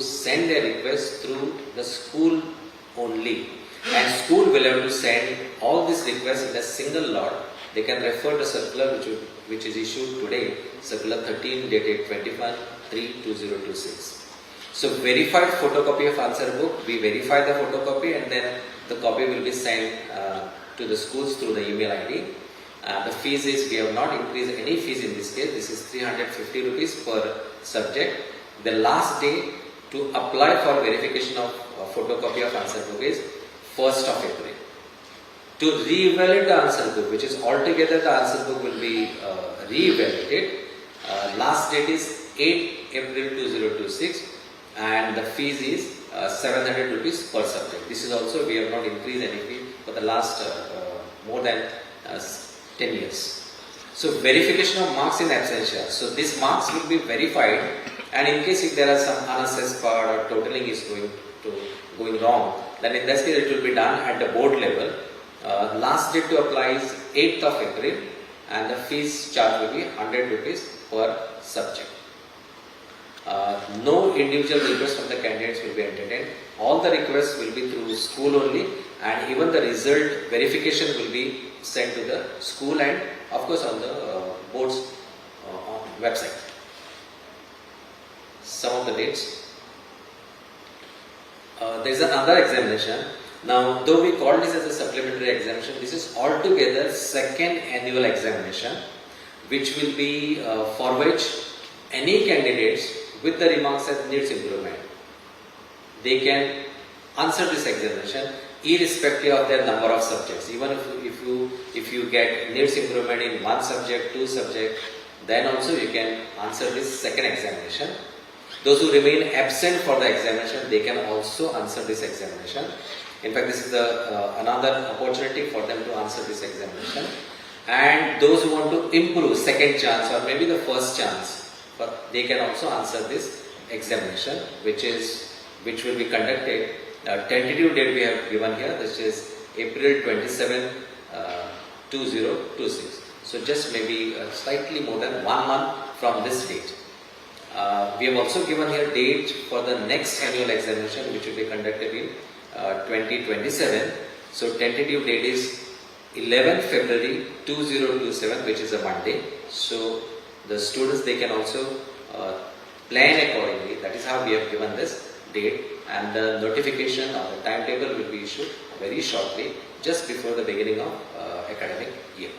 send their request through the school only, and school will have to send all these requests in a single lot. They can refer to circular which is issued today, circular 13 dated 21/3/2026. So verified photocopy of answer book, we verify the photocopy and then the copy will be sent to the schools through the email ID. The fees is, we have not increased any fees in this case. This is 350 rupees per subject. The last day to apply for verification of photocopy of answer book is 1st of April. To re-evaluate the answer book, which is altogether the answer book will be re-evaluated, last date is 8 April 2026 and the fees is 700 rupees per subject. This is also, we have not increased any fee for the last more than 10 years. So verification of marks in absentia. So these marks will be verified, and in case if there are some unassessed part or totaling is going wrong, then in that case it will be done at the board level. Last date to apply is 8th of April and the fees charge will be 100 rupees per subject. No individual requests from the candidates will be entertained. All the requests will be through school only, and even the result verification will be sent to the school and of course on the board's website. Some of the dates. There is another examination. Now, though we call this as a supplementary examination, this is altogether second annual examination, which will be for which any candidates with the remarks that needs improvement, they can answer this examination irrespective of their number of subjects. Even if you get needs improvement in one subject, two subjects, then also you can answer this second examination. Those who remain absent for the examination, they can also answer this examination. In fact, this is another opportunity for them to answer this examination. And those who want to improve second chance or maybe the first chance, but they can also answer this examination, which will be conducted. Tentative date we have given here, this is April 27, 2026. So just maybe slightly more than 1 month from this date. We have also given here date for the next annual examination, which will be conducted in 2027. So tentative date is 11 February 2027, which is a Monday. So the students, they can also plan accordingly. That is how we have given this date, and the notification or the timetable will be issued very shortly, just before the beginning of academic year.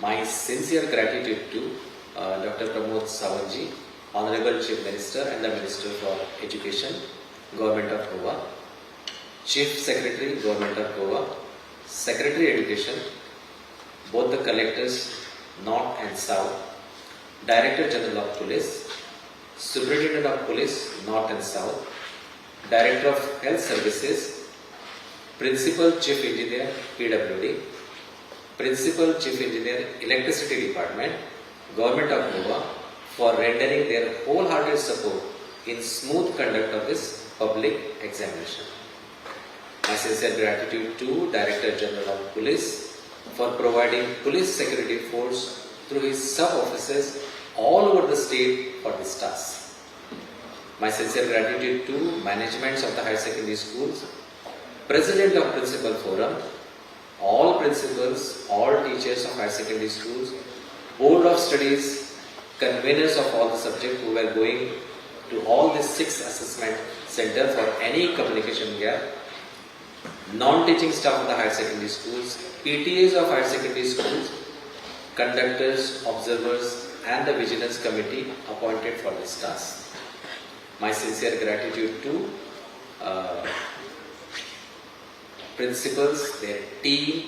My sincere gratitude to Dr. Pramod Sawantji, Honorable Chief Minister and the Minister for Education, Government of Goa, Chief Secretary, Government of Goa, Secretary Education, both the collectors, North and South, Director General of Police, Superintendent of Police, North and South, Director of Health Services, Principal Chief Engineer, PWD, Principal Chief Engineer, Electricity Department, Government of Goa, for rendering their wholehearted support in smooth conduct of this public examination. My sincere gratitude to Director General of Police for providing police security force through his sub-offices all over the state for this task. My sincere gratitude to managements of the higher secondary schools, President of Principal Forum, all principals, all teachers of higher secondary schools, Board of Studies, conveners of all the subjects who were going to all the 6 assessment centers for any communication gap, non-teaching staff of the higher secondary schools, PTAs of higher secondary schools, conductors, observers and the vigilance committee appointed for this task. My sincere gratitude to principals, their team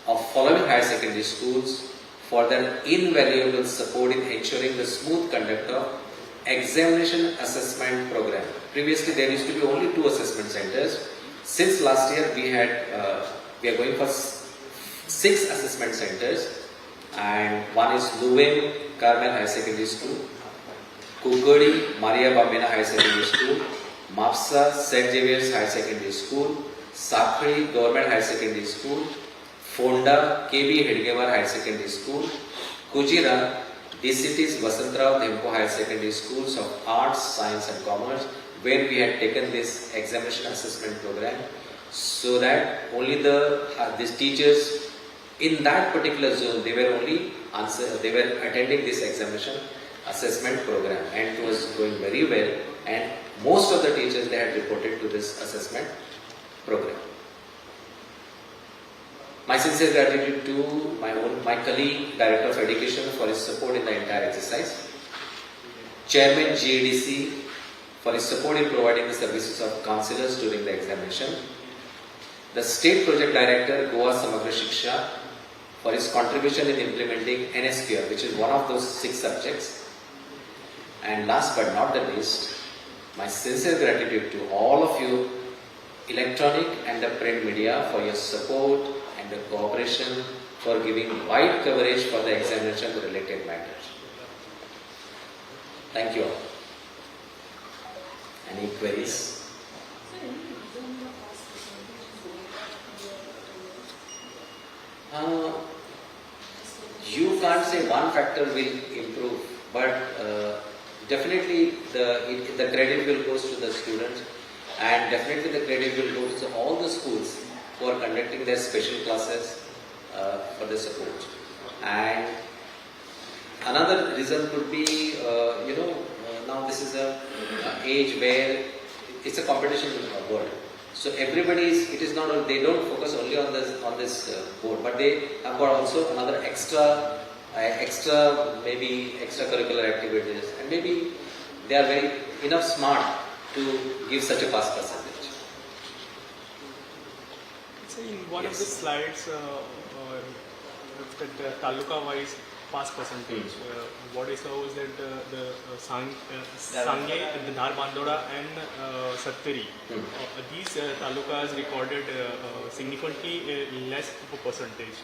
of following higher secondary schools for their invaluable support in ensuring the smooth conduct of examination assessment program. Previously there used to be only 2 assessment centers. Since last year we are going for 6 assessment centers, and one is Luwen Carmel High Secondary School, Kukodi Maria Bambina High Secondary School, Mapsa St. Xavier's High Secondary School, Sakri Government High Secondary School, Fonda KB Hedgewar High Secondary School, Kujira This city is Vasantrao Dhemko Higher Secondary Schools of Arts, Science and Commerce, where we had taken this examination assessment program, so that only these teachers in that particular zone, they were attending this examination assessment program, and it was going very well, and most of the teachers, they had reported to this assessment program. My sincere gratitude to my colleague, Director of Education, for his support in the entire exercise. Chairman GADC for his support in providing the services of counselors during the examination. The State Project Director, Goa Samagra Shiksha, for his contribution in implementing NSQR, which is one of those 6 subjects. And last but not the least, my sincere gratitude to all of you, electronic and the print media, for your support and the cooperation for giving wide coverage for the examination related matters. Thank you all. Any queries? You can't say one factor will improve, but definitely the credit will go to the students, and definitely the credit will go to all the schools who are conducting their special classes for the support. And another reason could be, now this is a age where it's a competition world. So everybody is, it is not, they don't focus only on this board, but they have got also another extra maybe extracurricular activities, and maybe they are very enough smart to give such a pass percentage. So in one of the slides, that taluka wise pass percentage, what I saw was that the Sangye, the Dhar Bandoda and Sattari, these talukas recorded significantly less of a percentage.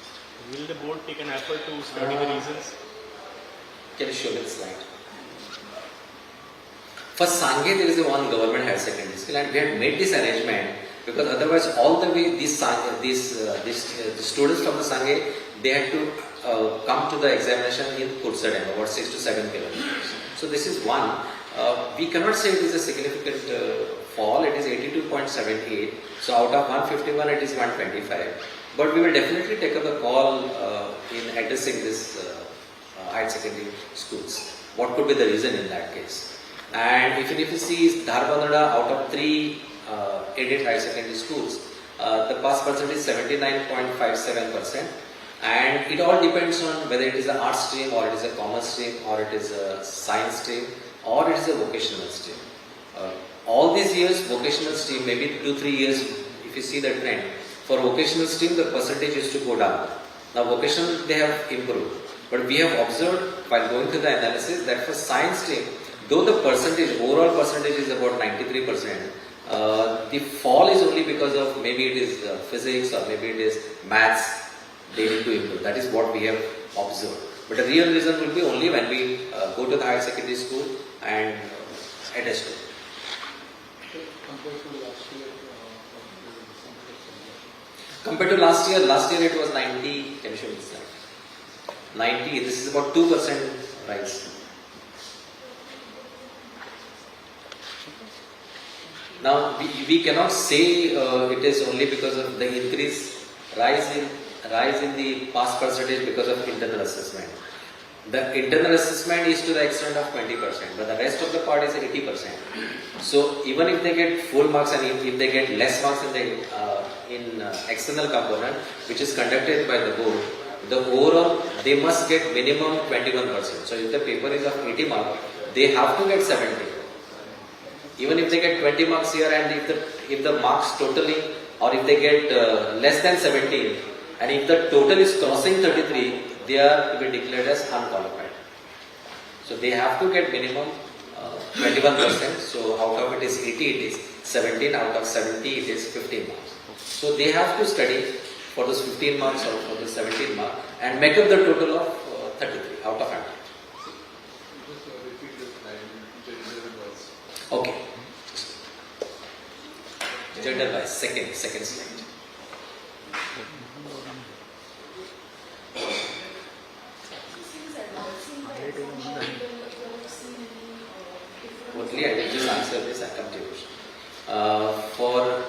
Will the board take an effort to study the reasons? Can you show the slide? For Sangye, there is one government higher secondary school, and we had made this arrangement because otherwise all the way these the students from the Sangye, they had to come to the examination in Kursadem, about 6 to 7 kilometers. So this is one. We cannot say it is a significant fall. It is 82.78. So out of 151, it is 125. But we will definitely take up the call in addressing this higher secondary schools. What could be the reason in that case? And if you see Dharbandada, out of 3 aided higher secondary schools, the pass percentage is 79.57%. And it all depends on whether it is an arts stream, or it is a commerce stream, or it is a science stream, or it is a vocational stream. All these years, vocational stream, maybe 2-3 years, if you see the trend, for vocational stream, the percentage used to go down. Now vocational, they have improved. But we have observed while going through the analysis that for science stream, though the percentage, overall percentage is about 93%, the fall is only because of maybe it is physics, or maybe it is maths. They need to improve. That is what we have observed. But the real reason will be only when we go to the higher secondary school and attest to it. Compared to last year it was 90, can you show me this slide? 90, this is about 2% rise. Now we cannot say it is only because of the rise in the pass percentage because of internal assessment. The internal assessment is to the extent of 20%, but the rest of the part is 80%. So even if they get full marks, and if they get less marks in the external component, which is conducted by the board, the overall they must get minimum 21%. So if the paper is of 80 marks, they have to get 70. Even if they get 20 marks here, and if the marks totally, or if they get less than 17, and if the total is crossing 33, they are to be declared as unqualified. So they have to get minimum 21%. So out of it is 80, it is 17. Out of 70, it is 15 marks. So they have to study for those 15 marks or for the 17 marks and make up the total of 33 out of 100. Okay. Gender wise, second slide. Only I will just answer this and come to your question. For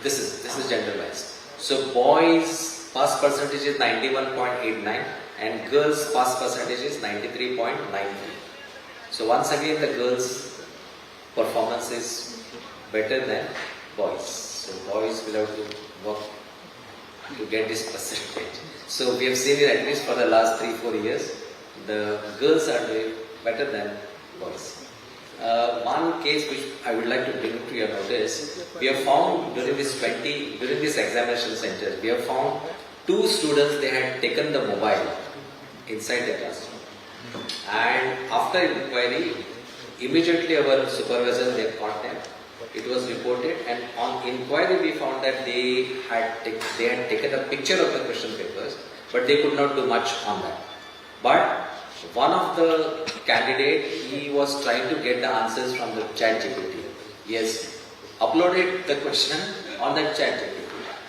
this is generalized. So boys pass percentage is 91.89 and girls pass percentage is 93.93. So once again the girls' performance is better than boys. So boys will have to work to get this percentage. So we have seen it at least for the last 3-4 years. The girls are doing better than boys. One case which I would like to bring to your notice, we have found during this examination center, we have found 2 students, they had taken the mobile inside the classroom. And after inquiry, immediately our supervisor, they caught them. It was reported, and on inquiry we found that they had taken a picture of the question papers, but they could not do much on that. But one of the candidate, he was trying to get the answers from the chat GPT. He has uploaded the question on the chat GPT,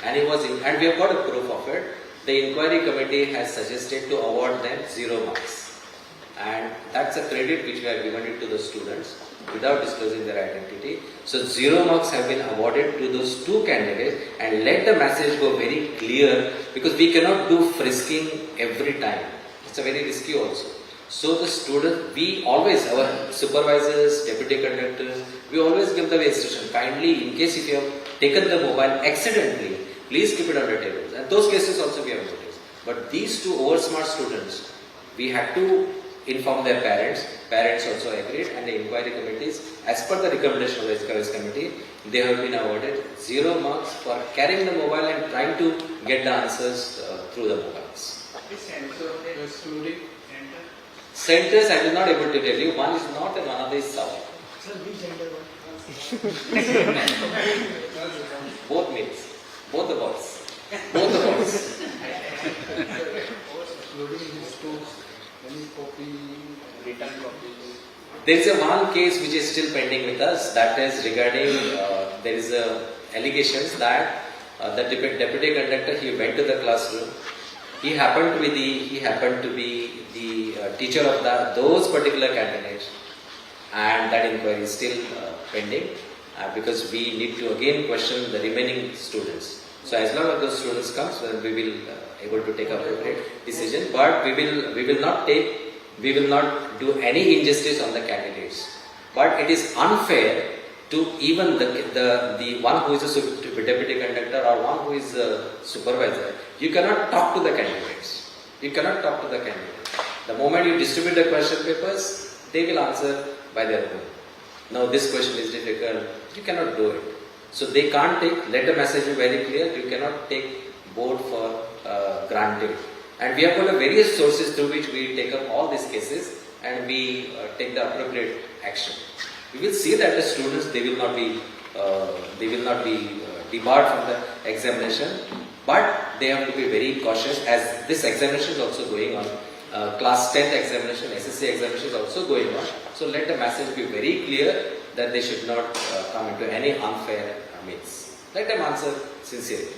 and and we have got a proof of it. The inquiry committee has suggested to award them 0 marks, and that's a credit which we have given it to the students without disclosing their identity. So 0 marks have been awarded to those 2 candidates, and let the message go very clear, because we cannot do frisking every time. It's a very risky also. So the students, we always, our supervisors, deputy conductors, we always give the instruction, kindly, in case if you have taken the mobile accidentally, please keep it on the tables. And those cases also we have noticed. But these 2 oversmart students, we had to inform their parents. Parents also agreed, and the inquiry committees, as per the recommendation of the inquiry committee, they have been awarded 0 marks for carrying the mobile and trying to get the answers through the mobiles. Centers I am not able to tell you. One is north and one other is south. Sir, which gender one? Both males. Both the boys. Both the boys. Including these two, any copy, return copy. There is a one case which is still pending with us. That is regarding there is allegations that the deputy conductor, he went to the classroom. He happened to be the teacher of those particular candidates, and that inquiry is still pending because we need to again question the remaining students. So as long as those students come, then we will able to take appropriate decision. But we will not do any injustice on the candidates. But it is unfair to even the one who is a deputy conductor or one who is a supervisor. You cannot talk to the candidates. You cannot talk to the candidates. The moment you distribute the question papers, they will answer by their own. Now this question is difficult. You cannot do it. So they can't let the message be very clear. You cannot take board for granted. And we have got various sources through which we take up all these cases and we take the appropriate action. We will see that the students, they will not be debarred from the examination, but they have to be very cautious, as this examination is also going on. Class 10th examination, SSC examination is also going on. So let the message be very clear that they should not come into any unfair means. Let them answer sincerely.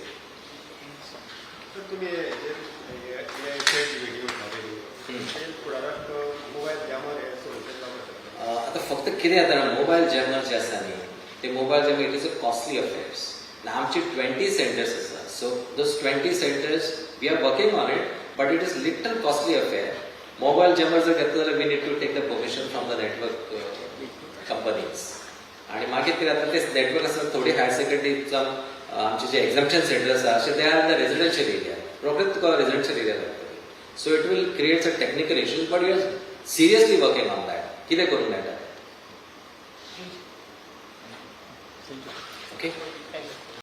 आता फक्त कितें जाता mobile jammer जे आसा न्ही ते mobile jammer it is a costly affairs आमचे 20 centres आसा so those 20 centres we are working on it but it is little costly affair mobile jammer जर घेतलो जाल्यार we need to take the permission from the network companies आणि मागीर कितें जाता ते नेटवर्क आसा थोडी हायर सेकंडरी आमचे जे एग्जामिनेशन सेंटर आसा अशे they are in the residential area रोखडेच तुका रेजिडेन्शियल एरिया लागतली so it will create a technical issues but you are seriously working on that कितें करूंक मेळटा ओके